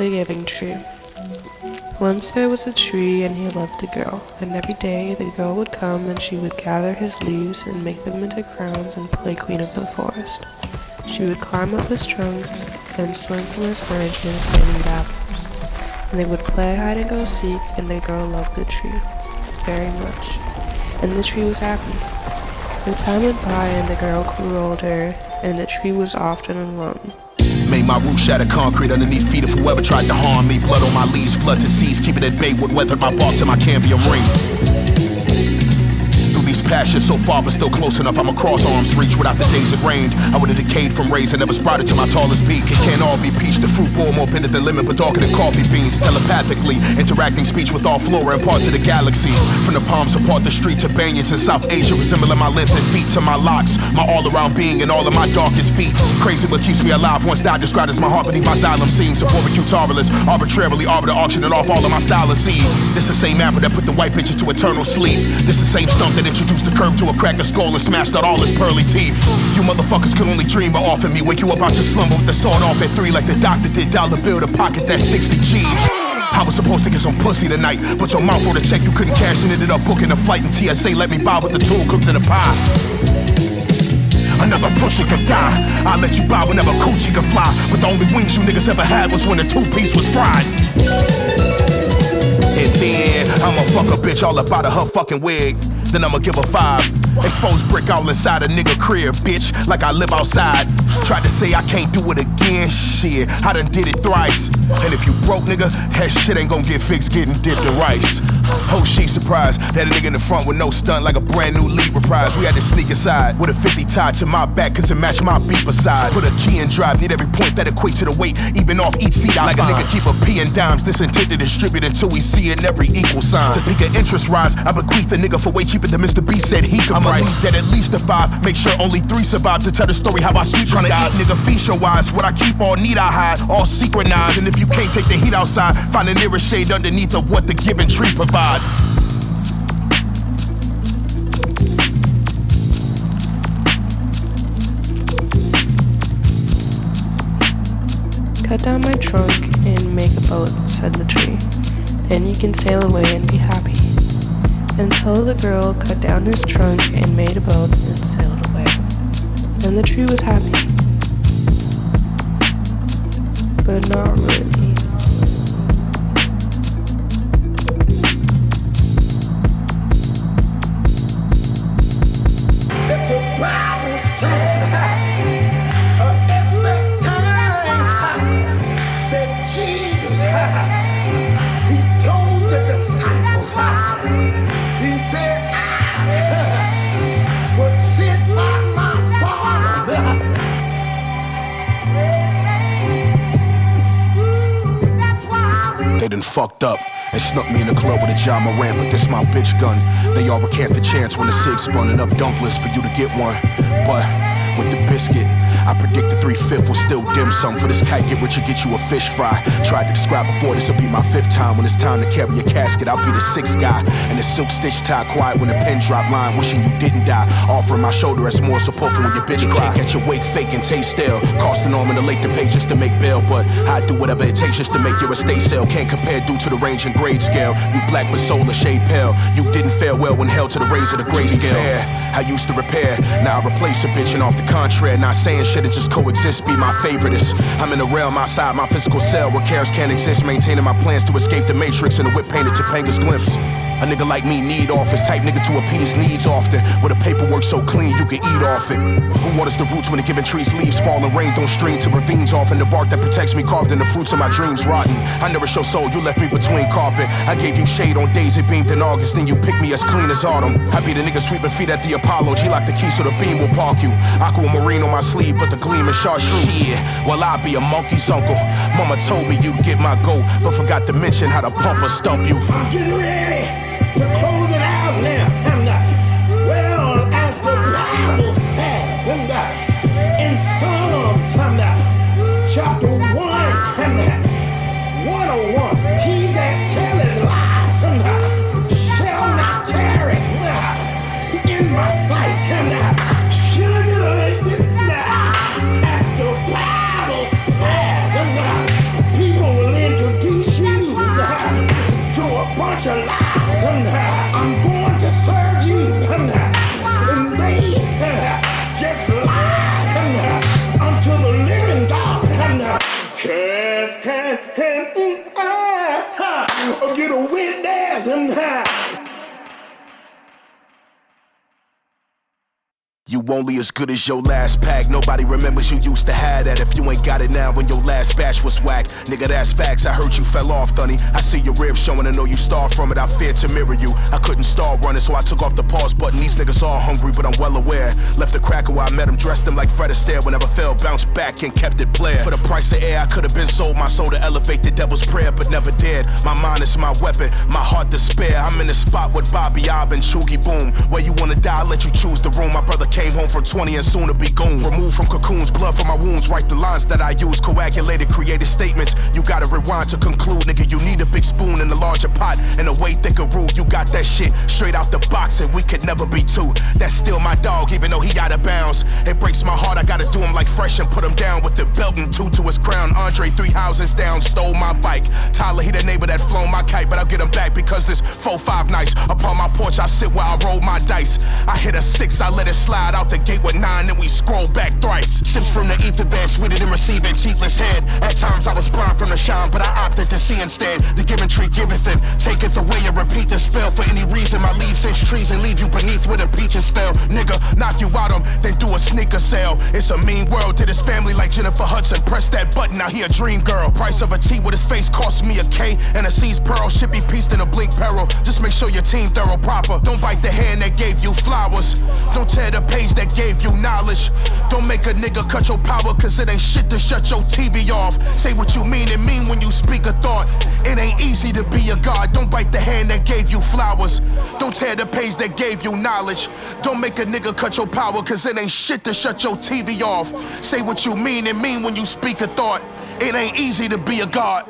the giving tree. Once there was a tree and he loved a girl, and every day the girl would come and she would gather his leaves and make them into crowns and play queen of the forest. She would climb up his trunks and swing from his branches and eat apples. And they would play hide and go seek, and the girl loved the tree very much. And the tree was happy. The time went by and the girl grew older, and the tree was often alone. Made my roots shatter concrete underneath feet of whoever tried to harm me. Blood on my leaves, flood to seas, keeping at bay what weathered my bark to my cambium ring. Through these pastures so far but still close enough, I'm across arm's reach. Without the days it rained, I would have decayed from rays and never sprouted to my tallest peak. It can't all be peach, the fruit bowl more bended than lemon but darker than coffee beans. Telepathically, interacting speech with all flora and parts of the galaxy. From the palms apart the street to banyans in South Asia, resembling my length and feet to my locks. My all-around being and all of my darkest feats. Crazy what keeps me alive, once died described as my heart beneath my xylem seams. A barbecue tarvelous, arbitrarily arbiter auctioning off all of my style and seed. This the same apple that put the white bitch into eternal sleep. This the same stump that introduced the curve to a cracker skull and smashed out all his pearly teeth. You motherfuckers could only dream of offering me. Wake you up out your slumber with the sword off at 3 like the doctor did dollar bill to pocket that 60 G's. I was supposed to get some pussy tonight, but your mouth wrote a check you couldn't cash and ended up booking a flight, and TSA let me buy with the tool cooked in a pie. Another pussy could die. I'll let you buy whenever coochie could fly. But the only wings you niggas ever had was when the 2-piece was fried. And then I'ma fuck a bitch all up out of her fucking wig. Then I'ma give her 5. Exposed brick all inside a nigga crib, bitch, like I live outside. Tried to say I can't do it again, shit, I done did it thrice. And if you broke, nigga, that shit ain't gon' get fixed getting dipped in rice. Oh, she surprised that a nigga in the front with no stunt like a brand new Libra prize. We had to sneak inside with a 50 tied to my back cause it matched my beat beside. Put a key in drive, need every point that equates to the weight, even off each seat I like find. A nigga keep a P in dimes, this intent to distribute until we see it in every equal sign. To pick an interest rise, I bequeath a nigga for way cheaper than Mr. B said he could price. I'ma leave that at least a 5, make sure only 3 survive to tell the story how I sweep tryna eat nigga feature wise. What I keep all need I hide, all synchronized. And if you can't take the heat outside, find the nearest shade underneath of what the given tree provide. Cut down my trunk and make a boat, said the tree. Then you can sail away and be happy. And so the girl cut down his trunk and made a boat and sailed away. And the tree was happy. But not really. The Bible says every time that Jesus he told the disciples, he said, I was sent by my Father. They done fucked up and snuck me in the club with a John Moran, but this my bitch gun. They all recant the chance when the 6 spun enough dumplings for you to get one. But with the biscuit, I predict the 3/5 will still dim some. For this kite, get rich or get you a fish fry. Tried to describe before, this'll be my 5th time. When it's time to carry a casket, I'll be the 6th guy. And the silk stitch tie quiet when the pin drop line, wishing you didn't die. Offering my shoulder as more support for when your bitch cry. Can't catch your wake fake and taste stale. Cost an arm and a lake to pay just to make bail. But I do whatever it takes just to make your estate sale. Can't compare due to the range and grade scale. You black but soul a shade pale. You didn't fare well when held to the razor the gray scale. I used to repair, now I replace a bitch, and off the contrary, not saying shit, it just coexist, be my favoriteest. I'm in a realm outside my physical cell where cares can't exist, maintaining my plans to escape the matrix in a whip painted Topanga's glimpse. A nigga like me need office, type nigga to appease needs often. With the paperwork so clean you can eat off it. Who waters the roots when the given trees leaves fall and rain don't stream to ravines off, and the bark that protects me carved in the fruits of my dreams rotten. I never show soul, you left me between carpet. I gave you shade on days it beamed in August, then you picked me as clean as autumn. I be the nigga sweeping feet at the Apollo, G-lock the key so the beam will park you. Aquamarine on my sleeve, but the gleam is chartreuse. Yeah, well I be a monkey's uncle. Mama told me you'd get my goat, but forgot to mention how to pump or stump you. Get ready to close it out now. Well, as the Bible says, in Psalms, chapter 101, he that telleth lies shall not tarry in my sight. Should I get like this now? As the Bible says, people will enter I'm going to serve you. And they just lie unto the living God. Get a witness. You only as good as your last pack. Nobody remembers you used to have that. If you ain't got it now when your last batch was whack. Nigga, that's facts. I heard you fell off, Thunny. I see your ribs showing, I know you starved from it. I feared to mirror you. I couldn't start running, so I took off the pause button. These niggas all hungry, but I'm well aware. Left the cracker where I met him, dressed him like Fred Astaire. Whenever fell, bounced back and kept it player. For the price of air, I could have been sold my soul to elevate the devil's prayer, but never dared. My mind is my weapon, my heart despair. I'm in the spot with Bobby Ob and Choogie Boom. Where you wanna die, I'll let you choose the room. My brother came home from 20 and soon to be gone. Removed from cocoons, blood from my wounds. Write the lines that I use, coagulated, created statements. You gotta rewind to conclude, nigga. You need a big spoon and a larger pot and a way thicker rule. You got that shit straight out the box, and we could never be two. That's still my dog, even though he out of bounds. It breaks my heart, I gotta do him like Fresh and put him down with the belt and two to his crown. Andre 3 houses down, stole my bike. Tyler, he the neighbor that flown my kite, but I'll get him back because this 4-5 nights. Upon my porch, I sit while I roll my dice. I hit a 6, I let it slide out the gate with 9, then we scroll back thrice. Sips from the ether bed, sweeter than receiving teethless head. At times I was blind from the shine, but I opted to see instead. The given tree giveth it, taketh away and repeat the spell. For any reason, my leaves cinch trees and leave you beneath where the peaches fell. Nigga, knock you out 'em, then do a sneaker sale. It's a mean world, did his family like Jennifer Hudson. Press that button, now he a dream girl. Price of a T with his face cost me a K, and a C's pearl should be pieced in a blink peril. Just make sure your team thorough proper. Don't bite the hand that gave you flowers. Don't tear the page that gave you knowledge. Don't make a nigga cut your power, cause it ain't shit to shut your TV off. Say what you mean and mean when you speak a thought. It ain't easy to be a god. Don't bite the hand that gave you flowers. Don't tear the page that gave you knowledge. Don't make a nigga cut your power, cause it ain't shit to shut your TV off. Say what you mean and mean when you speak a thought. It ain't easy to be a god.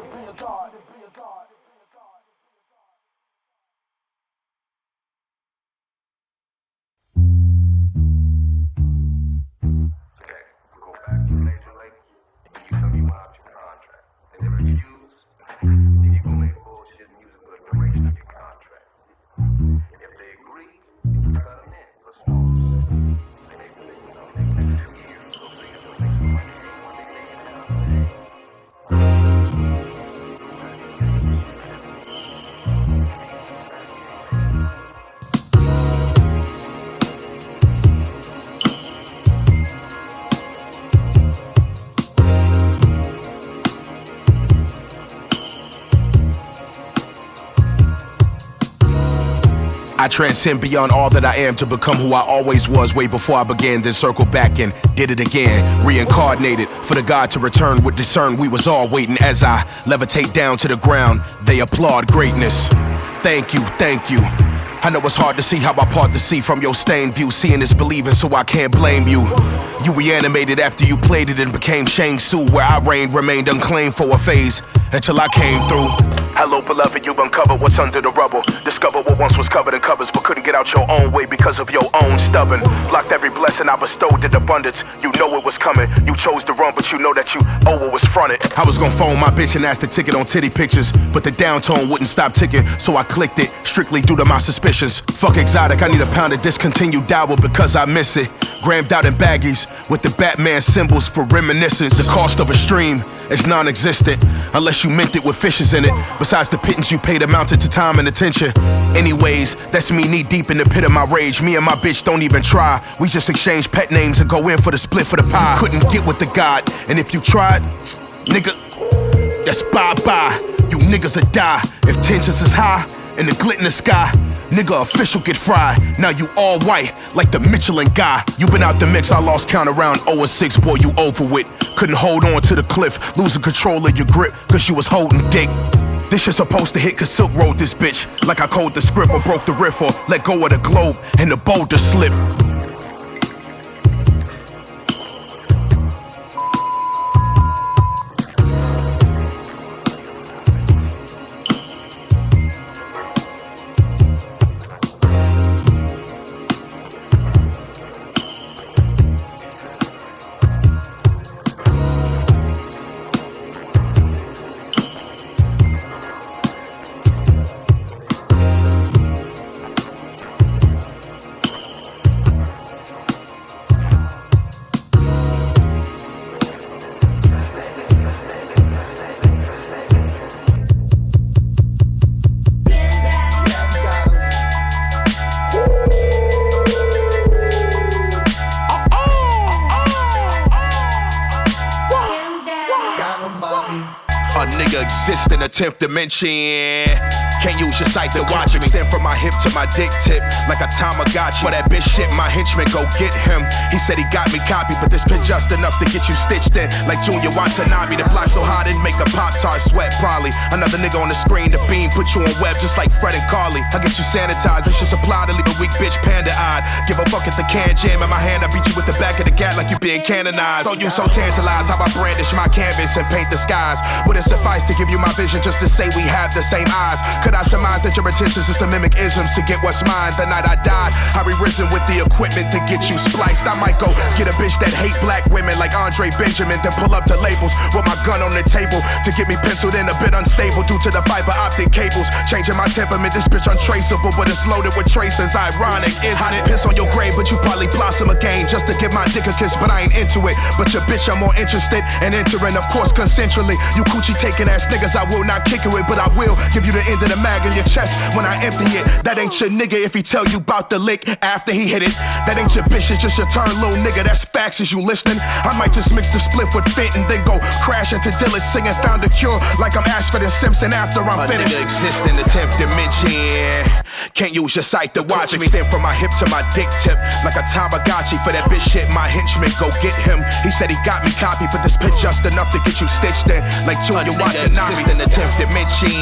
I transcend beyond all that I am to become who I always was way before I began, then circle back and did it again. Reincarnated for the God to return with discern. We was all waiting as I levitate down to the ground. They applaud greatness. Thank you, thank you. I know it's hard to see how I part the sea from your stained view. Seeing is believing, so I can't blame you. You reanimated after you played it and became Shang Tzu. Where I reigned, remained unclaimed for a phase until I came through. Hello beloved, you've uncovered what's under the rubble. Discovered what once was covered in covers, but couldn't get out your own way because of your own stubborn. Blocked every blessing I bestowed in abundance. You know it was coming, you chose to run, but you know that you owe what was fronted. I was gonna phone my bitch and ask the ticket on titty pictures, but the downtone wouldn't stop ticking, so I clicked it, strictly due to my suspicions. Fuck exotic, I need a pound of discontinued dowel because I miss it. Grammed out in baggies with the Batman symbols for reminiscence. The cost of a stream is non-existent unless you mint it with fishes in it. Besides the pittance you paid amounted to time and attention. Anyways, that's me knee deep in the pit of my rage. Me and my bitch don't even try. We just exchange pet names and go in for the split for the pie. Couldn't get with the God, and if you tried, nigga, that's bye-bye. You niggas will die if tensions is high and the glit in the sky. Nigga, official get fried. Now you all white, like the Michelin guy. You been out the mix, I lost count around 0-6, boy, you over with. Couldn't hold on to the cliff, losing control of your grip, cause you was holding dick. This shit supposed to hit cause Silk wrote this bitch. Like I coded the script or broke the riff or let go of the globe and the boulder slip. the 10th dimension. Can't use your sight to watch me. Stand from my hip to my dick tip like a Tamagotchi. For that bitch shit, my henchman go get him. He said he got me copied, but this bitch just enough to get you stitched in like Junior Watanabe. The block so hot it make a Pop-Tart sweat. Probably another nigga on the screen, the beam put you on web just like Fred and Carly. I get you sanitized, this shit supply to leave a weak bitch panda-eyed. Give a fuck if the can jam in my hand, I beat you with the back of the gat like you being canonized. So you so tantalized how I brandish my canvas and paint the skies. Would it suffice to give you my vision just to say we have the same eyes? Could I surmise that your intentions is to mimic isms to get what's mine? The night I died, I re-risen with the equipment to get you spliced. I might go get a bitch that hate black women like Andre Benjamin, then pull up to labels with my gun on the table to get me penciled in a bit unstable due to the fiber optic cables. Changing my temperament, this bitch untraceable, but it's loaded with traces. Ironic, isn't it? I didn't piss on your grave, but you probably blossom again just to give my dick a kiss, but I ain't into it. But your bitch, I'm more interested in entering, of course, consensually. You coochie taking ass niggas, I will not kick it with, but I will give you the end of the mag in your chest when I empty it. That ain't your nigga if he tell you about the lick after he hit it. That ain't your bitch, it's just your turn, little nigga. That's facts, is you listening? I might just mix the split with Fent and then go crash into Dillard singing Found a Cure like I'm Ashford and Simpson after I'm finished. A nigga exists in the 10th dimension. Can't use your sight to watch me. Stand from my hip to my dick tip like a Tamagotchi. For that bitch shit, my henchman go get him. He said he got me copied, but this bitch just enough to get you stitched in like Junior Watanabe in the 10th dimension.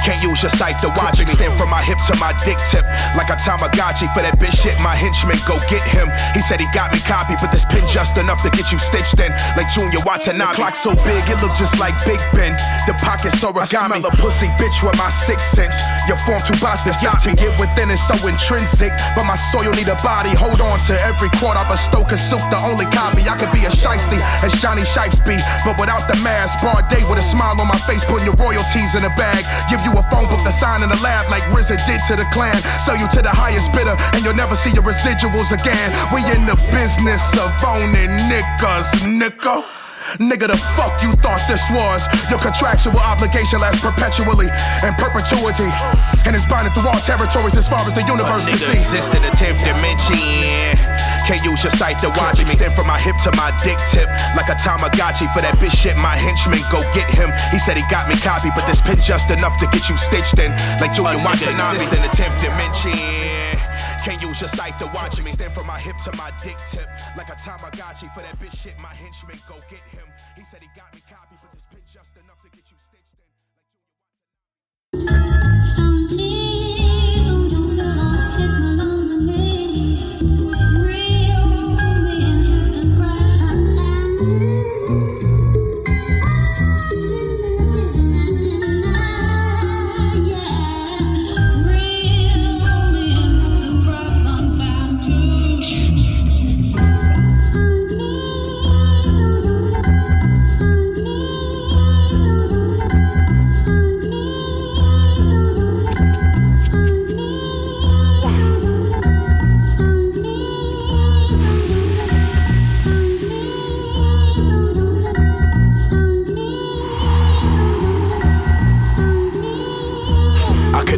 Can't use your sight to watch me. Stand from my hip to my dick tip like a Tamagotchi. For that bitch shit, my henchman go get him. He said he got me copied, but this pin just enough to get you stitched in like Junior Watanabe. The clock so big, it look just like Big Ben. The pocket's origami. I smell a pussy bitch with my sixth sense. Your form too boxed, to get within is so intrinsic, but my soil need a body. Hold on to every quote I bestow, cause soup the only copy. I could be a shiesty as Johnny Shipes be, but without the mask, broad day with a smile on my face, putting your royalties in a bag. Give you a phone book to sign in the lab like RZA did to the clan. Sell you to the highest bidder and you'll never see your residuals again. We in the business of owning niggas, nigga. Nigga, the fuck you thought this was? Your contractual obligation lasts perpetually in perpetuity, and it's binding through all territories as far as the universe can see. Exist in the 10th dimension. Can't use your sight to watch me. Stand from my hip to my dick tip like a Tamagotchi. For that bitch shit, my henchman go get him. He said he got me copied, but this pin just enough to get you stitched in like Junior Watanabe in the 10th dimension. Can't use your sight to watch me. Stand from my hip to my dick tip like a Tamagotchi. For that bitch shit, my henchman go get him. He said he got me copied, but this pin just enough to get you stitched in.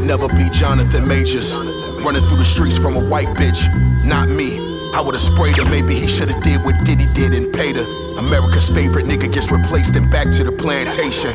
Never be Jonathan Majors, running through the streets from a white bitch. Not me. I would've sprayed her, maybe he should've did what Diddy did and paid her. America's favorite nigga gets replaced and back to the plantation.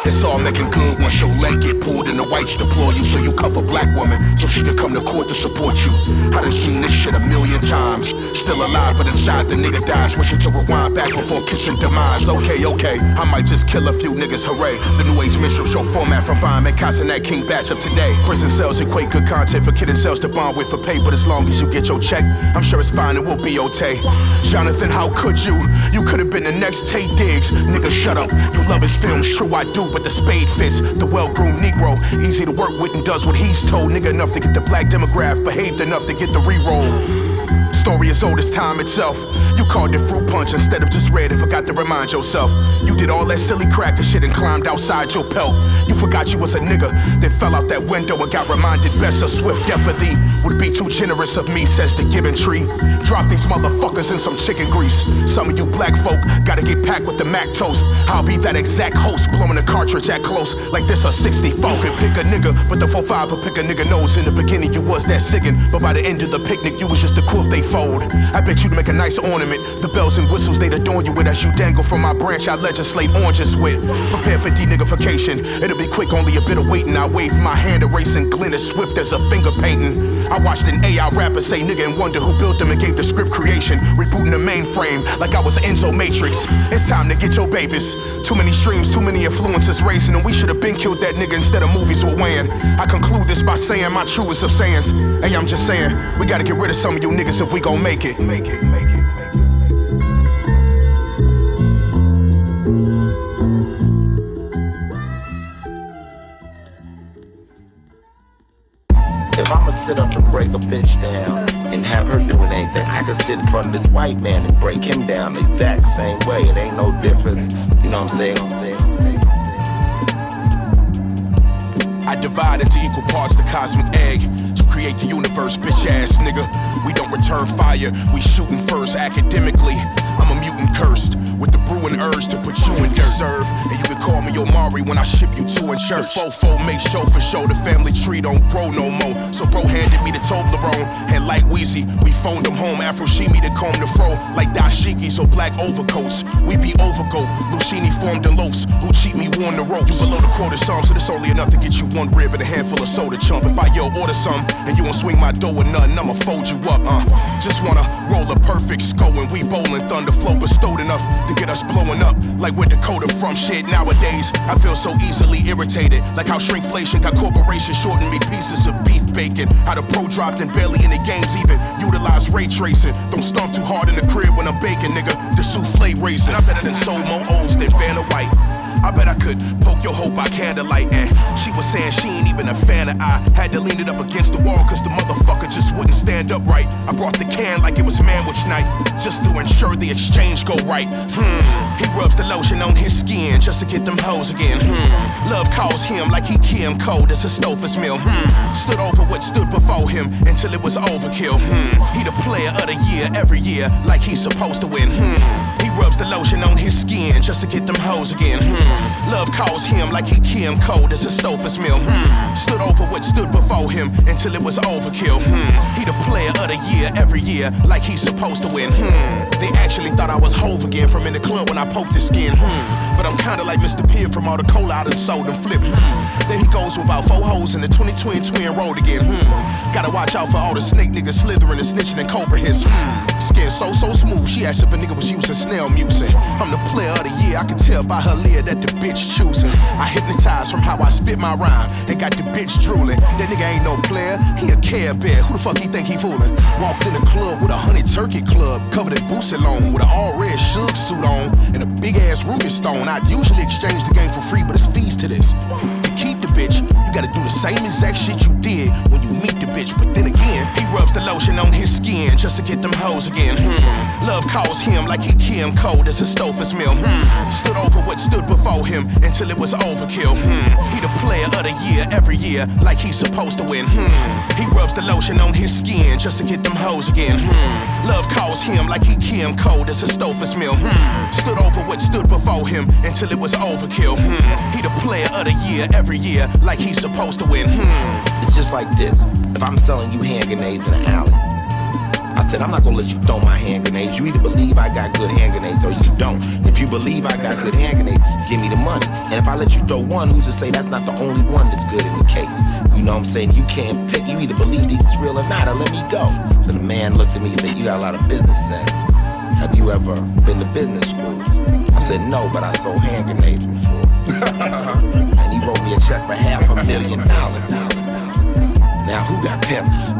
It's all making good once your leg get pulled and the whites deploy you. So you cuff a black woman so she can come to court to support you. I done seen this shit a million times. Still alive, but inside the nigga dies. Wishing to rewind back before kissing demise. Okay, I might just kill a few niggas, hooray. The new age minstrel show format from Vine and casting that king batch of today. Prison cells equate good content for kidding cells to bond with for pay. But as long as you get your check, I'm sure it's fine and we'll be okay. Jonathan, how could you? You could've been the next Tay Diggs. Nigga, shut up. You love his films, true I do, but the spade fits. The well-groomed Negro, easy to work with and does what he's told. Nigga enough to get the black demographic, behaved enough to get the re-roll. Story as old as time itself. You called it fruit punch instead of just red and forgot to remind yourself. You did all that silly cracker shit and climbed outside your pelt. You forgot you was a nigga, then fell out that window and got reminded best a swift death for thee would be too generous of me, says the giving tree. Drop these motherfuckers in some chicken grease. Some of you black folk gotta get packed with the Mac toast. I'll be that exact host, blowing a cartridge at close like this a 64. Can pick a nigga, but the 4-5 will pick a nigga nose. In the beginning you was that singing, but by the end of the picnic you was just a quiff they phone. unfold. I bet you'd make a nice ornament. The bells and whistles they'd adorn you with as you dangle from my branch. I legislate oranges with. Prepare for deniggification. It'll be quick, only a bit of waiting. I wave my hand, erasing glint as swift as a finger painting. I watched an AI rapper say nigga and wonder who built them and gave the script creation. Rebooting the mainframe like I was Enzo Matrix. It's time to get your babies. Too many streams, too many influences racing, and we should have been killed that nigga instead of movies were weighing. I conclude this by saying my truest of sayings. Hey, I'm just saying, we gotta get rid of some of you niggas if we gon' make it. If I'ma sit up and break a bitch down and have her doing anything, I can sit in front of this white man and break him down the exact same way. It ain't no difference. You know what I'm saying? I divide into equal parts the cosmic egg to create the universe, bitch ass nigga. We don't return fire, we shooting first academically. I'm a mutant cursed with the brewing urge to put you in deserve. And you can call me Omari when I ship you to in church. The fofo make show for show, the family tree don't grow no more. So bro handed me the Toblerone, and like Weezy, we phoned him home. Afro Shimi to comb the fro, like dashiki, so black overcoats. We be overgoat, Lucini formed in loafs, who cheat me won the ropes. You below the quota sum, so this only enough to get you one rib and a handful of soda chump. If I yell order some, and you won't swing my dough with nothing, I'ma fold you up, Just wanna roll a perfect skull and we bowling thunder flow bestowed enough to get us blowing up like we're Dakota from shit. Nowadays I feel so easily irritated, like how shrinkflation got corporations shorting me pieces of beef bacon. How the pro dropped and barely in the games even utilize ray tracing. Don't stomp too hard in the crib when I'm baking, nigga. The souffle racing. I'm better than sold more O's than Vanna White. I bet I could poke your hope by candlelight. And she was saying she ain't even a fan of I had to lean it up against the wall cause the motherfucker just wouldn't stand up right. I brought the can like it was manwich night just to ensure the exchange go right. He rubs the lotion on his skin just to get them hoes again. Love calls him like he Kim cold as a Stouffer's meal. Stood over what stood before him until it was overkill. He the player of the year every year like he's supposed to win. He rubs the lotion on his skin just to get them hoes again. Love calls him like he Kim cold as a Stouffer's meal. Stood over what stood before him until it was overkill. He the player of the year every year like he's supposed to win. They actually thought I was Hove again from in the club when I poked his skin. But I'm kinda like Mr. Pibb from all the cola I done sold and flipped. There he goes with about 4 hoes in the 20 twin road again. Gotta watch out for all the snake niggas slithering and snitching and cobra hits. Skin so smooth, she asked if a nigga was using snail music. I'm the player of the year, I can tell by her leer that the bitch choosing. I hypnotized from how I spit my rhyme and got the bitch drooling. That nigga ain't no player, he a Care Bear. Who the fuck he think he fooling? Walked in the club with a 100 turkey club, covered in Boucelon, with an all red Suge suit on and a big ass ruby stone. I'd usually exchange the game for free, but it's fees to this. To keep the bitch, you gotta do the same exact shit you did when you meet the bitch. But then again, he rubs the lotion on his skin just to get them hoes again. Love calls him like he Kim cold as a Stouffer's meal. Stood over what stood before him until it was overkill. He the player of the year every year like he's supposed to win. He rubs the lotion on his skin just to get them hoes again. Love calls him like he Kim cold as a Stouffer's meal. Stood over what stood before him until it was overkill. He the player of the year every year like he's supposed to win. It's just like this. If I'm selling you hand grenades in an alley, I said, I'm not gonna let you throw my hand grenades. You either believe I got good hand grenades or you don't. If you believe I got good hand grenades, give me the money. And if I let you throw one, who's to say that's not the only one that's good in the case? You know what I'm saying? You can't pick. You either believe these is real or not, or let me go. So the man looked at me and said, you got a lot of business sense. Have you ever been to business school? I said, no, but I sold hand grenades before. And he wrote me a check for $500,000. Now who got pimped?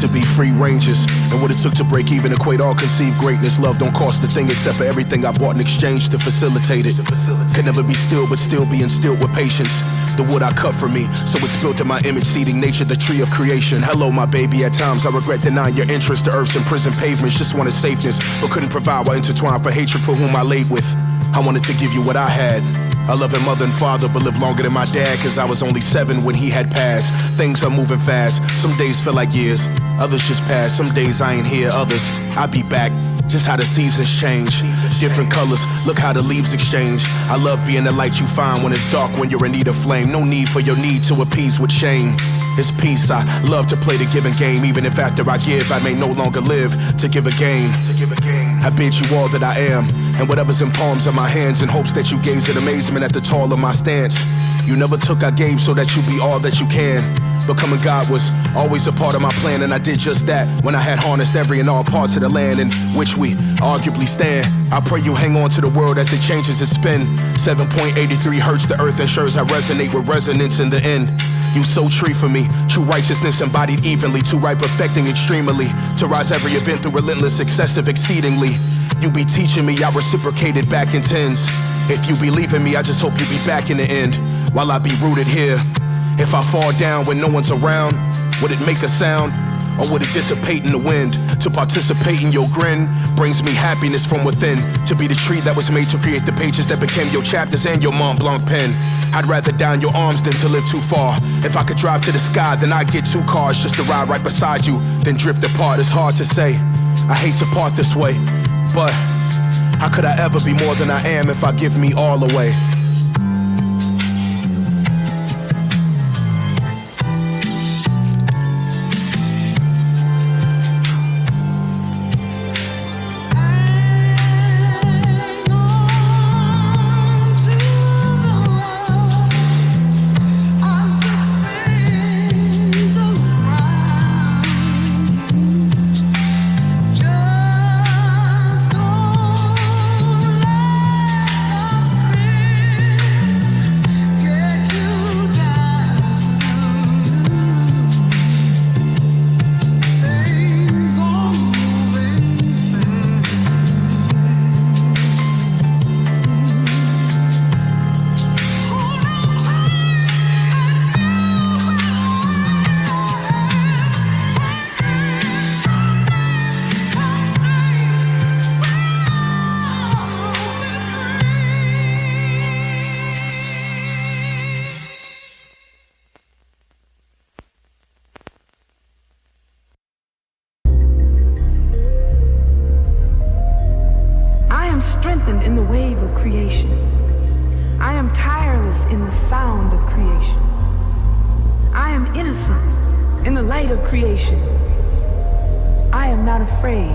to be free rangers. And what it took to break even, equate all conceived greatness. Love don't cost a thing except for everything I bought in exchange to facilitate it. Could never be still, but still be instilled with patience. The wood I cut for me, so it's built in my image, seeding nature, the tree of creation. Hello, my baby, at times I regret denying your interest. The earth's imprisoned pavements, just wanted safeness, but couldn't provide while intertwined for hatred for whom I laid with. I wanted to give you what I had, a loving mother and father, but lived longer than my dad, cause I was only 7 when he had passed. Things are moving fast, some days feel like years, others just pass. Some days I ain't here, others I'll be back. Just how the seasons change, different colors, look how the leaves exchange. I love being the light you find when it's dark, when you're in need of flame. No need for your need to appease with shame. It's peace, I love to play the giving game, even if after I give I may no longer live to give again. I bid you all that I am, and whatever's in palms of my hands, in hopes that you gaze in amazement at the tall of my stance. You never took, I gave, so that you be all that you can. Becoming God was always a part of my plan, and I did just that when I had harnessed every and all parts of the land in which we arguably stand. I pray you hang on to the world as it changes its spin. 7.83 hertz, the earth ensures I resonate with resonance in the end. You so tree for me, true righteousness embodied evenly, too right perfecting extremely, to rise every event through relentless, excessive, exceedingly. You be teaching me, I reciprocated back in tens. If you believe in me, I just hope you be back in the end, while I be rooted here. If I fall down when no one's around, would it make a sound? Or would it dissipate in the wind? To participate in your grin brings me happiness from within. To be the tree that was made to create the pages that became your chapters and your Mont Blanc pen. I'd rather down your arms than to live too far. If I could drive to the sky, then I'd get 2 cars just to ride right beside you, then drift apart. It's hard to say, I hate to part this way, but how could I ever be more than I am if I give me all away? Strengthened in the wave of creation. I am tireless in the sound of creation. I am innocent in the light of creation. I am not afraid.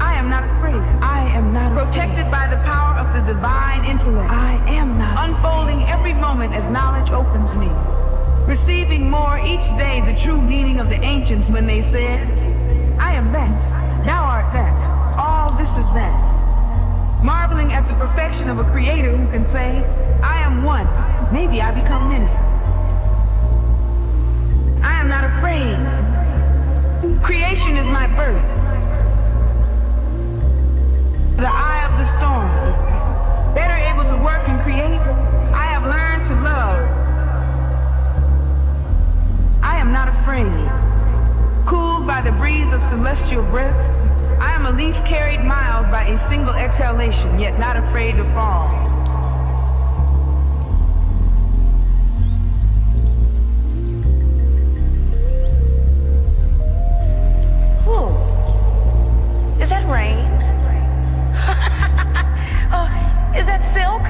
I am not afraid. I am not protected afraid. By the power of the divine intellect. I am not unfolding afraid. Every moment as knowledge opens me. Receiving more each day the true meaning of the ancients when they said, I am that, thou art that, all this is that. Marveling at the perfection of a creator who can say, I am one, maybe I become many. I am not afraid. Creation is my birth. The eye of the storm. Better able to work and create, I have learned to love. I am not afraid. Cooled by the breeze of celestial breath, I am a leaf carried miles by a single exhalation, yet not afraid to fall. Ooh, is that rain? Oh, is that silk?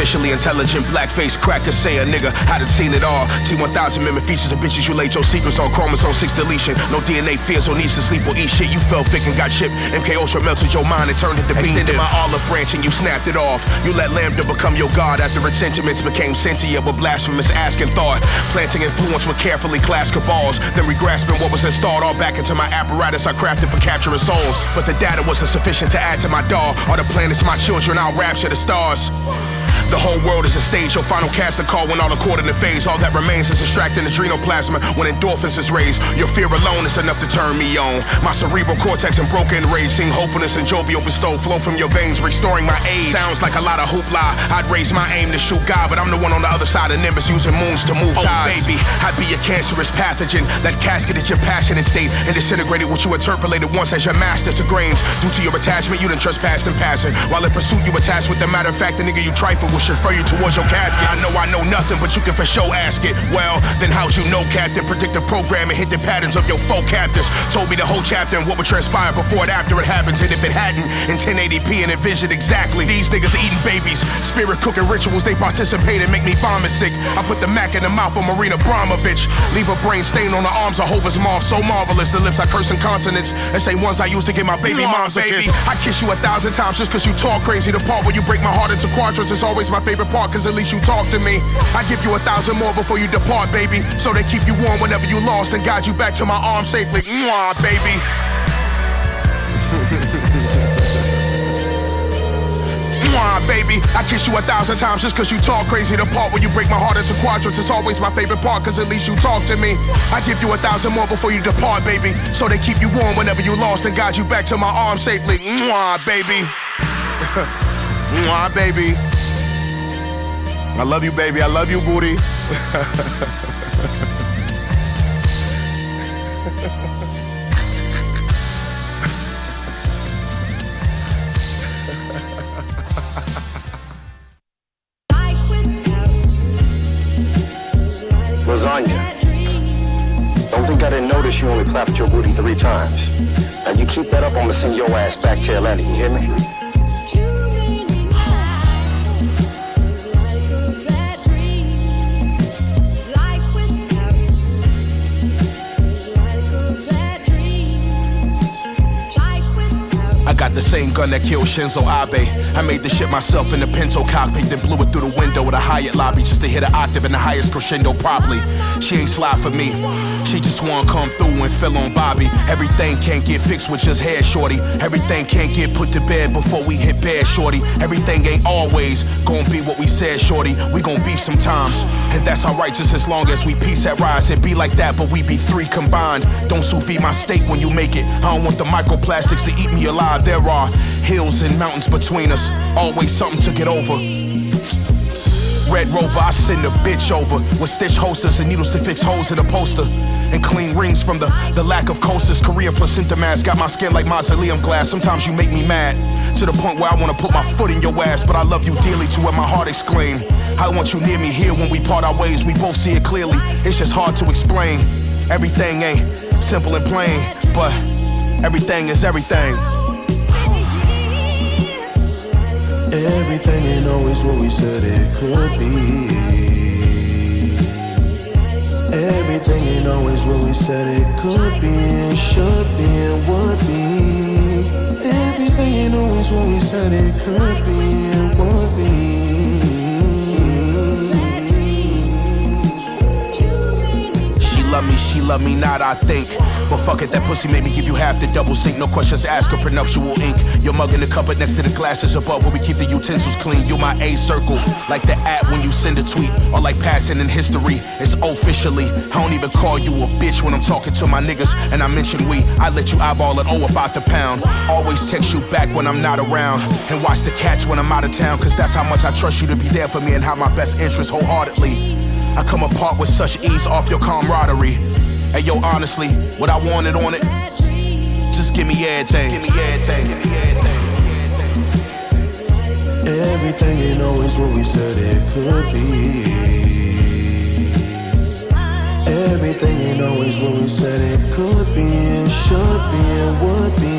artificially intelligent blackface crackers say a nigga, I done seen it all. T-1000 mimic features of bitches you laid your secrets on. Chromosome 6 deletion, no DNA fears or needs to sleep or eat shit. You fell thick and got chipped. MK Ultra melted your mind and turned into bean. Extended my olive branch and you snapped it off. You let Lambda become your god after its sentiments became sentient with blasphemous asking thought. Planting influence with carefully clasped cabals, then re-grasping what was installed all back into my apparatus I crafted for capturing souls. But the data wasn't sufficient to add to my DAAAWG. All the planets my children, I'll rapture the stars. The whole world is a stage, your final casting call when all according to phase. All that remains is extracting adrenal plasma when endorphins is raised. Your fear alone is enough to turn me on. My cerebral cortex and broken rage, seeing hopefulness and jovial bestow flow from your veins, restoring my age. Sounds like a lot of hoopla. I'd raise my aim to shoot God, but I'm the one on the other side of Nimbus using moons to move tides. Baby, I'd be a cancerous pathogen that casketed your passionate state and disintegrated what you interpolated once as your master to grains. Due to your attachment, you done trespassed in passing. While in pursuit, you attached with the matter of fact, the nigga you trifle with should refer you towards your casket. I know nothing, but you can for sure ask it. Well, then how'd you know, Captain? Predictive programming hit the patterns of your foe captors. Told me the whole chapter and what would transpire before and after it happens. And if it hadn't, in 1080p and envisioned exactly. These niggas eating babies, spirit cooking rituals they participate in make me vomit sick. I put the Mac in the mouth of Marina Abramovich. Leave a brain stain on the arms of Hova's moth. So marvelous, the lips I curse in consonants. The same ones I used to give my baby moms a kiss. I kiss you 1,000 times just cause you talk crazy. The part where you break my heart into quadrants is always my favorite part, cause at least you talk to me. I give you 1,000 more before you depart, baby, so they keep you warm whenever you lost and guide you back to my arms safely. Mwah, baby. Mwah, baby. I kiss you 1,000 times just cause you talk crazy. The part where you break my heart into quadrants is always my favorite part, cause at least you talk to me. I give you 1,000 more before you depart, baby, so they keep you warm whenever you lost and guide you back to my arms safely. Mwah, baby. Mwah, baby. I love you, baby. I love you, booty. Lasagna. Don't think I didn't notice you only clapped your booty 3 times. Now you keep that up, I'ma send your ass back to Atlanta, you hear me? I got the same gun that killed Shinzo Abe. I made the shit myself in the Pinto cockpit, then blew it through the window of the Hyatt lobby just to hit an octave in the highest crescendo properly. She ain't slide for me. She just wanna come through and fill on Bobby. Everything can't get fixed with just hair, shorty. Everything can't get put to bed before we hit bed, shorty. Everything ain't always gonna be what we said, shorty. We gon' beef sometimes, and that's alright just as long as we peace at rise. It be like that, but we be 3 combined. Don't sous vide my steak when you make it. I don't want the microplastics to eat me alive. There are hills and mountains between us, always something to get over. Red Rover, I send a bitch over with stitch holsters and needles to fix holes in a poster, and clean rings from the lack of coasters. Korea placenta mask got my skin like mausoleum glass. Sometimes you make me mad to the point where I wanna put my foot in your ass, but I love you dearly to where my heart exclaim. I want you near me here when we part our ways. We both see it clearly, it's just hard to explain. Everything ain't simple and plain, but everything is everything. Everything ain't always what we said it could be. Everything ain't always what we said it could be, and should be, and would be. Everything ain't always what we said it could be, and would be. She love me not, I think. But fuck it, that pussy made me give you half the double sink. No questions asked her, prenuptial ink. Your mug in the cupboard next to the glasses above where we keep the utensils clean. You my A circle, like the at when you send a tweet, or like passing in history. It's officially, I don't even call you a bitch when I'm talking to my niggas and I mention we. I let you eyeball it, oh, about the pound. Always text you back when I'm not around, and watch the cats when I'm out of town, cause that's how much I trust you to be there for me and have my best interests wholeheartedly. I come apart with such ease off your camaraderie. Hey yo, honestly, what I wanted on it, just give me everything. Give me everything. Everything ain't always what we said it could be. Everything ain't always what we said it could be, and should be, and would be.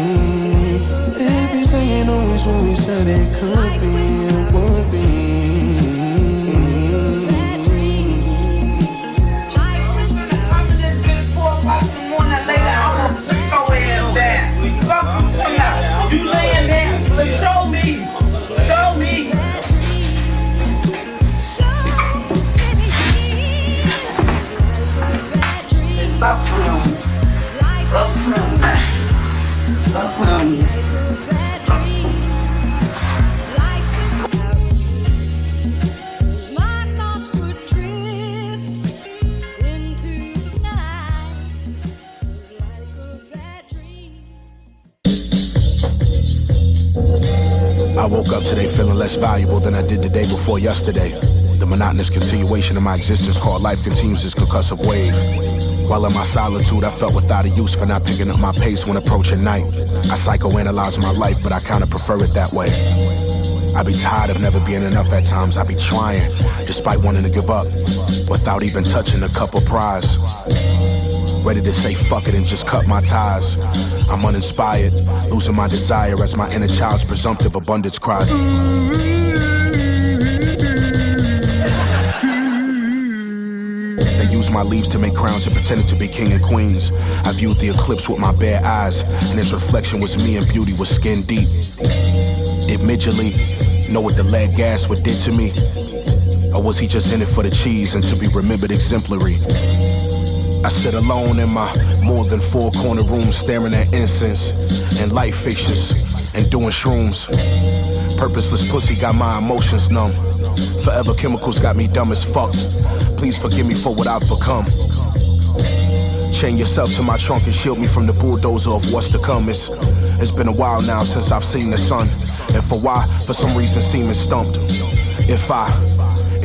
Everything ain't always what we said it could be, and would be. on you. I woke up today feeling less valuable than I did the day before yesterday. The monotonous continuation of my existence called life continues this concussive wave. While in my solitude, I felt without a use for not picking up my pace when approaching night. I psychoanalyze my life, but I kinda prefer it that way. I be tired of never being enough at times. I be trying, despite wanting to give up, without even touching a cup of prize. Ready to say fuck it and just cut my ties. I'm uninspired, losing my desire as my inner child's presumptive abundance cries. They used my leaves to make crowns and pretended to be king and queens. I viewed the eclipse with my bare eyes, and its reflection was me and beauty was skin deep. Did Midgely know what the lead gas would did to me? Or was he just in it for the cheese and to be remembered exemplary? I sit alone in my more than four-corner room staring at incense and light fixtures and doing shrooms. Purposeless pussy got my emotions numb. Forever chemicals got me dumb as fuck. Please forgive me for what I've become. Chain yourself to my trunk and shield me from the bulldozer of what's to come. It's been a while now since I've seen the sun. And for why, for some reason, seeming stumped.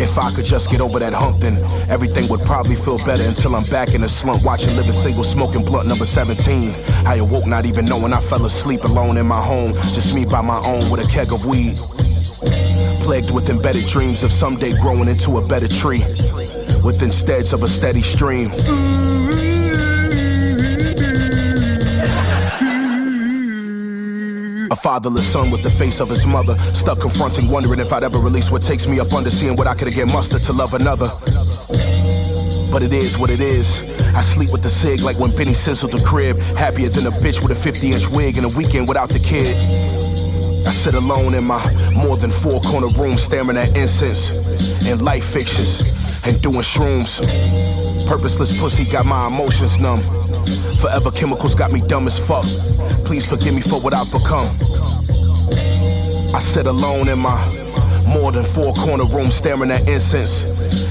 If I could just get over that hump, then everything would probably feel better until I'm back in a slump, watching Living Single, smoking blunt number 17. I awoke not even knowing I fell asleep alone in my home, just me by my own with a keg of weed. Plagued with embedded dreams of someday growing into a better tree, with insteads of a steady stream. A fatherless son with the face of his mother, stuck confronting, wondering if I'd ever release what takes me up under, seeing what I could get mustered to love another. But it is what it is. I sleep with the cig like when Benny sizzled the crib, happier than a bitch with a 50-inch wig and a weekend without the kid. I sit alone in my more than four-corner room staring at incense and light fixtures and doing shrooms. Purposeless pussy got my emotions numb. Forever chemicals got me dumb as fuck. Please forgive me for what I've become. I sit alone in my more than four-corner room staring at incense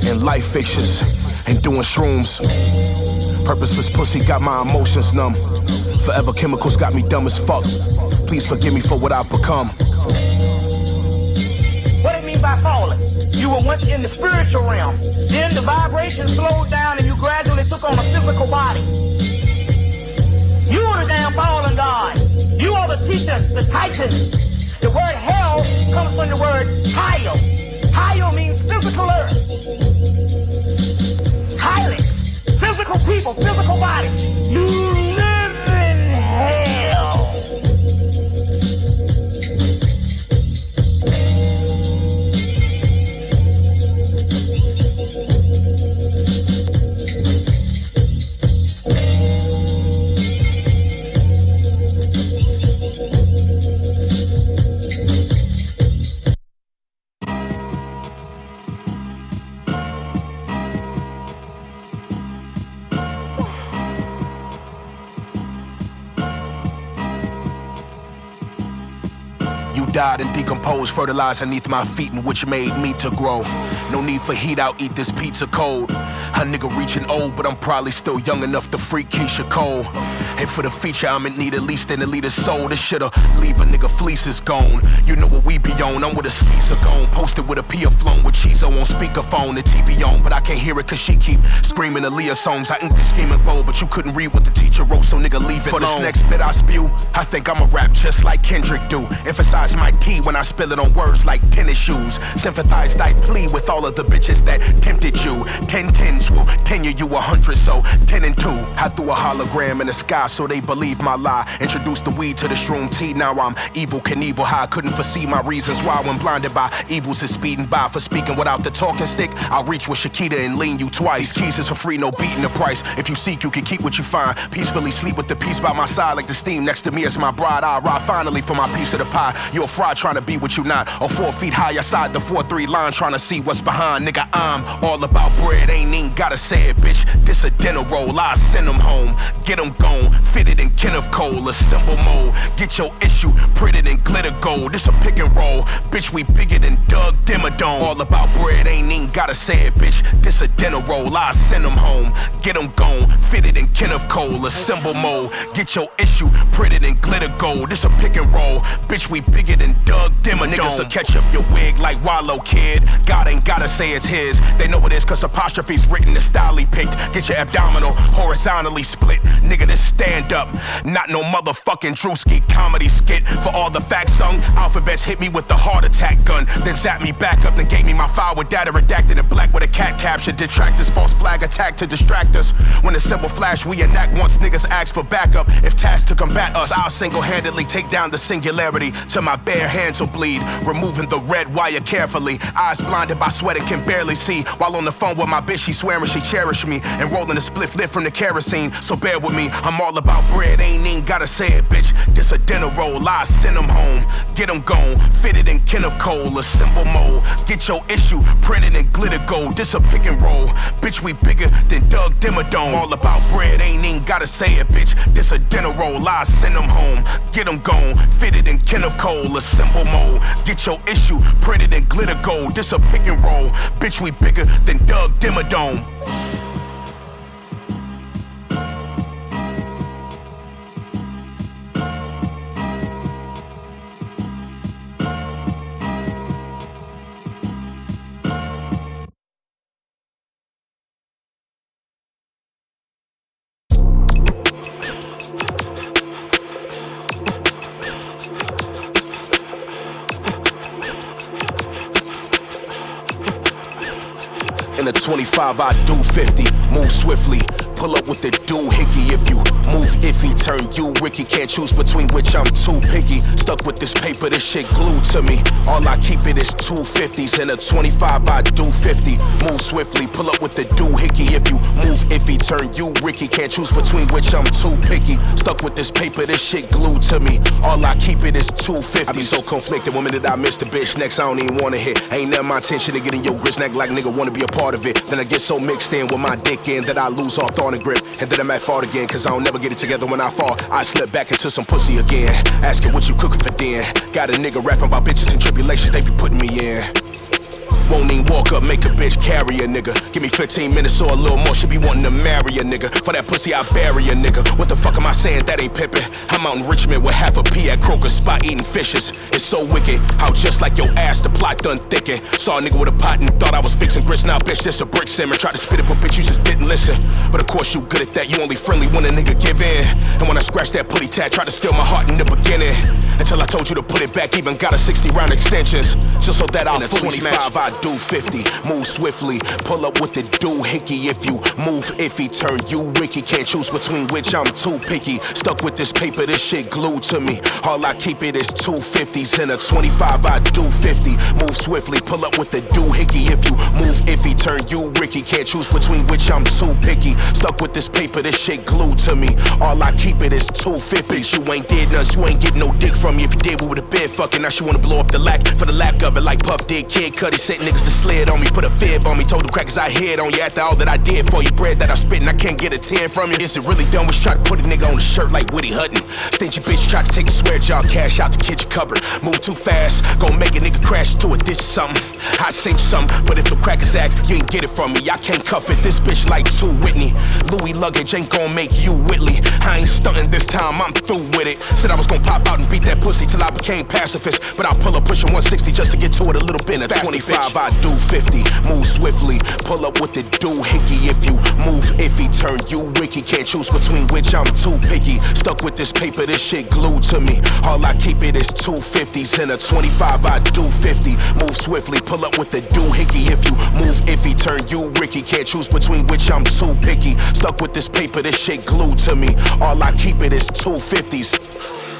and light fixtures and doing shrooms. Purposeless pussy got my emotions numb. Forever chemicals got me dumb as fuck. Please forgive me for what I've become. What do you mean by falling? You were once in the spiritual realm. Then the vibration slowed down and you gradually took on a physical body. You are the damn fallen god. You are the teacher, the titans. The word hell comes from the word Hyo. Hyo means physical earth. Hylix, physical people, physical bodies. You live in hell. Died and decomposed, fertilized beneath my feet, in which made me to grow. No need for heat, I'll eat this pizza cold. A nigga reaching old, but I'm probably still young enough to freak Keisha Cole. And for the feature, I'm in need at least in a leader's soul. This shit'll leave a nigga fleeces gone. You know what we be on, I'm with a skeezer gone. Posted with a Pia flown with Cheezo on speakerphone, the TV on, but I can't hear it cause she keep screaming Aaliyah songs. I ink the scheming bowl, but you couldn't read what the teacher wrote, so nigga leave it alone. For this next bit I spew, I think I'ma rap just like Kendrick do. Emphasize my T when I spill it on words like tennis shoes. Sympathize thy plea with all of the bitches that tempted you. 10 tens will tenure you 100, so 10 and 2. I threw a hologram in the sky so they believe my lie. Introduced the weed to the shroom tea, now I'm evil Knievel high. Couldn't foresee my reasons why when blinded by evils is speeding by. For speaking without the talking stick, I'll reach with Shakita and lean you twice. These keys is for free, no beating the price. If you seek, you can keep what you find. Peacefully sleep with the peace by my side like the steam next to me as my bride. I ride finally for my piece of the pie. You're a fraud trying to be what you not. Or 4 feet high outside the 4-3 line trying to see what's behind. Nigga, I'm all about bread, ain't even gotta say it, bitch. This a dinner roll, I send them home. Get them gone. fitted in Kenneth Cole, a symbol mode. Get your issue printed in glitter gold. This a pick and roll, bitch, we bigger than Doug Dimmadome. All about bread, ain't even gotta say it, bitch. This a dinner roll, I send them home. Get them gone, fitted in Kenneth Cole, a symbol mode. Get your issue printed in glitter gold. This a pick and roll, bitch, we bigger than Doug Dimmadome. Niggas will catch up your wig like Wallow Kid. God ain't gotta say it's his. They know it is cause apostrophe's written, the style he picked. Get your abdominal horizontally split. Nigga, this stand up, not no motherfucking Drewski comedy skit. For all the facts sung, alphabets hit me with the heart attack gun. Then zapped me back up, then gave me my file with data redacted in black with a cat caption. Detractors, false flag attack to distract us. When the symbol flash, we enact once niggas ask for backup. If tasked to combat us, I'll single-handedly take down the singularity. To my bare hands will bleed, removing the red wire carefully. Eyes blinded by sweat and can barely see. While on the phone with my bitch, she swearing she cherished me. And rolling a spliff lit from the kerosene. So bear with me, I'm all about bread, ain't even gotta say it, bitch. This a dinner roll, I send them home. Get them gone, fitted in Kenneth Cole, a symbol mode. Get your issue printed in glitter gold. This a pick and roll, bitch, we bigger than Doug Dimmadome. All about bread, ain't even gotta say it, bitch. This a dinner roll, I send them home. Get them gone, fitted in Kenneth Cole, a symbol mode. Get your issue printed in glitter gold. This a pick and roll, bitch, we bigger than Doug Dimmadome. In a 25, I do 50. Move swiftly, pull up with the doohickey. If you move iffy, turn you Ricky. Can't choose between which, I'm too picky. Stuck with this paper, this shit glued to me. All I keep it is 250s. In a 25, I do 50. Move swiftly, pull up with the doohickey. If you move iffy, turn you Ricky. Can't choose between which, I'm too picky. Stuck with this paper, this shit glued to me. All I keep it is 250s. I be so conflicted, one minute I miss the bitch, next I don't even wanna hit. Ain't never my intention to get in your grits, neck like nigga wanna be a part of it. Then I get so mixed in with my dick in that I lose all thought and grip. And then I'm at fault again, cause I don't never get it together when I fall. I slip back into some pussy again. Asking what you cooking for then. Got a nigga rapping about bitches and tribulations they be putting me in. Won't even walk up, make a bitch carry a nigga. Give me 15 minutes or a little more, should be wanting to marry a nigga. For that pussy, I bury a nigga. What the fuck am I saying? That ain't pimpin'. I'm out in Richmond with half a pea at Kroger's spot eating fishes. It's so wicked, how just like your ass, the plot done thicken. Saw a nigga with a pot and thought I was fixing grits. Now bitch, this a brick simmer. Tried to spit it, but bitch, you just didn't listen. But of course you good at that, you only friendly when a nigga give in. And when I scratched that putty tat, tried to steal my heart in the beginning. Until I told you to put it back, even got a 60 round extensions. Just so that I'll fully smash. I do 50, move swiftly, pull up with the doohickey. If you move iffy, turn you Ricky. Can't choose between which, I'm too picky. Stuck with this paper, this shit glued to me. All I keep it is 250s. In a 25, I do 50. Move swiftly, pull up with the doohickey. If you move iffy, turn you Ricky. Can't choose between which, I'm too picky. Stuck with this paper, this shit glued to me. All I keep it is 250s. You ain't did nothing, you ain't get no dick from me. If you did, we would've been fucking. Now she wanna blow up the lack for the lack of it, like Puff did Kid Cudi. Sent niggas to slid on me, put a fib on me, told the crackers I hid on you. After all that I did for you, bread that I spit and I can't get a 10 from you. Is it really done? Was try to put a nigga on the shirt like Woody Hutton. Stingy bitch tried to take a swear jar cash out the kitchen cupboard. Move too fast, gon' make a nigga crash into a ditch or something. I sing something, but if the crackers act, you ain't get it from me. I can't cuff it, this bitch like 2 Whitney. Louis luggage ain't gon' make you Whitley. I ain't stunting this time, I'm through with it. Said I was gon' pop out and beat that pussy till I became pacifist. But I'll pull up pushing 160 just to get to it a little bit. In a 25, I do 50. Move swiftly, pull up with the doohickey. If you move iffy, turn you Ricky. Can't choose between which, I'm too picky. Stuck with this paper, this shit glued to me. All I keep it is 250s. In a 25, I do 50. Move swiftly, pull up with the doohickey. If you move iffy, turn you Ricky. Can't choose between which, I'm too picky. Stuck with this paper, this shit glued to me. All I keep it is 250s.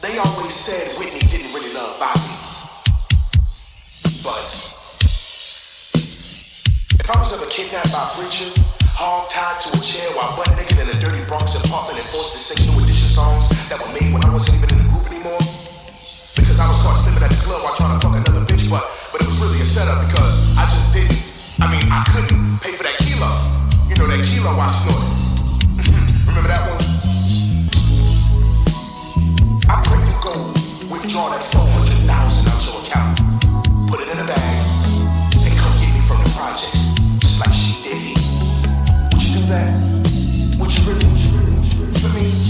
They always said Whitney didn't really love kidnapped by a preacher, hog tied to a chair while butt naked in a dirty Bronx apartment and forced to sing new edition songs that were made when I wasn't even in the group anymore. Because I was caught slipping at the club while trying to fuck another bitch, but it was really a setup because I just didn't. I couldn't pay for that kilo. You know, that kilo I snorted. Remember that one? I pray you go withdraw that 400,000 out your account, put it in a bag, and come get me from the projects, just like she did here. Would you do that? Would you really? For me?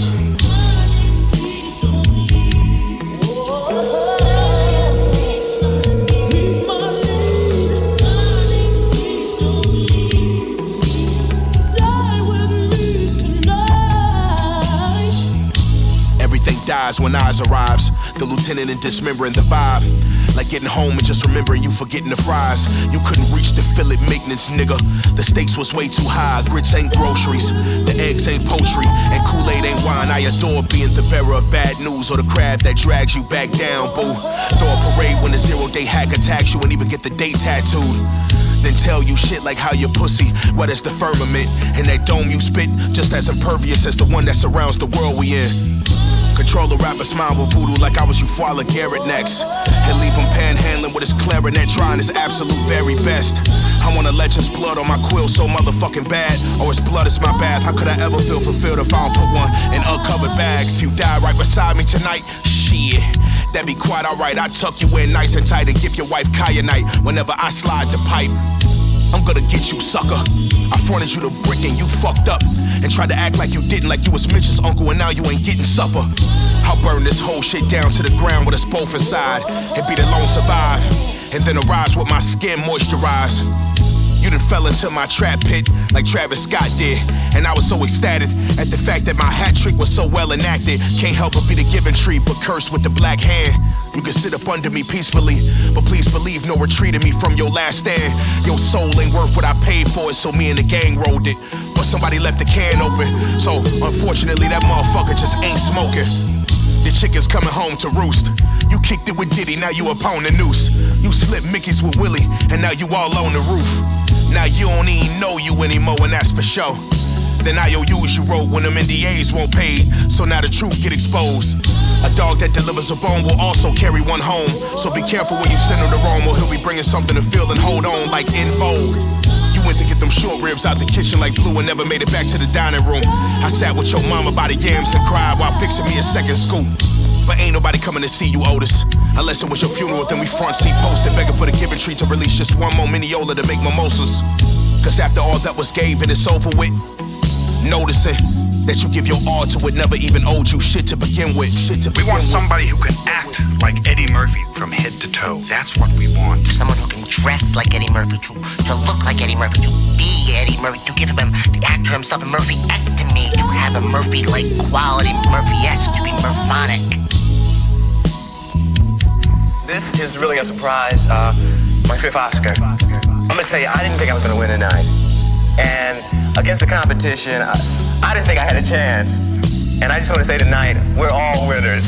Dies when Oz arrives, the lieutenant and dismembering the vibe. Like getting home and just remembering you forgetting the fries. You couldn't reach the fillet maintenance, nigga. The stakes was way too high. Grits ain't groceries, the eggs ain't poultry, and Kool-Aid ain't wine. I adore being the bearer of bad news or the crab that drags you back down, boo. Throw a parade when the 0-day hack attacks you and even get the date tattooed. Then tell you shit like how your pussy wet as the firmament, and that dome you spit just as impervious as the one that surrounds the world we in. Control the rapper smile with voodoo like I was Eufaula Garrett next, and leave him panhandling with his clarinet trying his absolute very best. I want a legend's blood on my quill so motherfucking bad, or his blood is my bath. How could I ever feel fulfilled if I don't put one in uncovered bags? You die right beside me tonight? Shit, that'd be quite alright. I tuck you in nice and tight and give your wife kyanite whenever I slide the pipe. I'm gonna get you, sucker. I fronted you the brick and you fucked up and tried to act like you didn't, like you was Mitch's uncle and now you ain't getting supper. I'll burn this whole shit down to the ground with us both inside and be the lone survive, and then arise with my skin moisturized. You done fell into my trap pit like Travis Scott did, and I was so ecstatic at the fact that my hat trick was so well enacted. Can't help but be the giving tree, but cursed with the black hand. You can sit up under me peacefully, but please believe no retreating me from your last stand. Your soul ain't worth what I paid for it, so me and the gang rolled it. But somebody left the can open, so unfortunately that motherfucker just ain't smoking. The chicken's coming home to roost. You kicked it with Diddy, now you up on the noose. You slipped Mickey's with Willie, and now you all on the roof. Now you don't even know you anymore, and that's for sure. Then IOUs you wrote when them NDAs won't pay, so now the truth get exposed. A dog that delivers a bone will also carry one home, so be careful when you send her to Rome, or he'll be bringing something to feel and hold on like in vogue. You went to get them short ribs out the kitchen like Blue and never made it back to the dining room. I sat with your mama by the yams and cried while fixing me a second scoop. But ain't nobody coming to see you, Otis, unless it was your funeral. Then we front seat posted, begging for the giving tree to release just one more miniola to make mimosas. Cause after all that was gave and it's over with, noticing that you give your all to it never even owed you shit to begin with. We want somebody who can act like Eddie Murphy from head to toe. That's what we want. Someone who can dress like Eddie Murphy, to look like Eddie Murphy, to be Eddie Murphy, to give him the actor himself a Murphy-ectomy, to have a Murphy-like quality, Murphy-esque, to be Murphonic. This is really a surprise. My 5th Oscar. I'm gonna tell you, I didn't think I was gonna win tonight. And against the competition, I didn't think I had a chance. And I just want to say tonight, we're all winners.